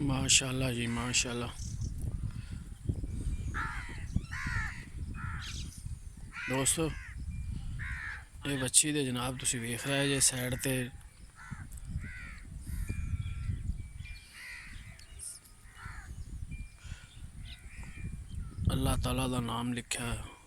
माशाल्लाह जी माशाल्लाह। दोस्तों ये बच्ची दे जनाब तुसी वेख रहे जे साइड ते अल्लाह ताला दा नाम लिखा है।